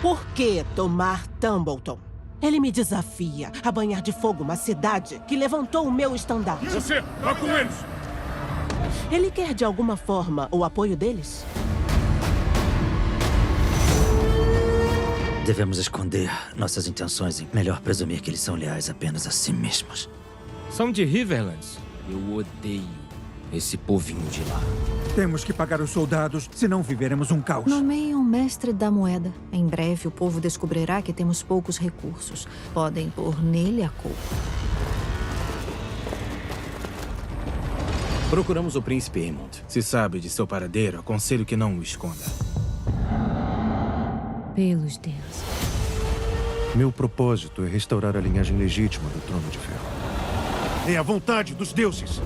Por que tomar Tumbleton? Ele me desafia a banhar de fogo uma cidade que levantou o meu estandarte. E você? Vá com eles! Ele quer, de alguma forma, o apoio deles? Devemos esconder nossas intenções e melhor presumir que eles são leais apenas a si mesmos. São de Riverlands. Eu odeio esse povinho de lá. Temos que pagar os soldados, senão viveremos um caos. Nomeiem um mestre da moeda. Em breve, o povo descobrirá que temos poucos recursos. Podem pôr nele a culpa. Procuramos o príncipe Aemond. Se sabe de seu paradeiro, aconselho que não o esconda. Pelos deuses. Meu propósito é restaurar a linhagem legítima do Trono de Ferro. É a vontade dos deuses.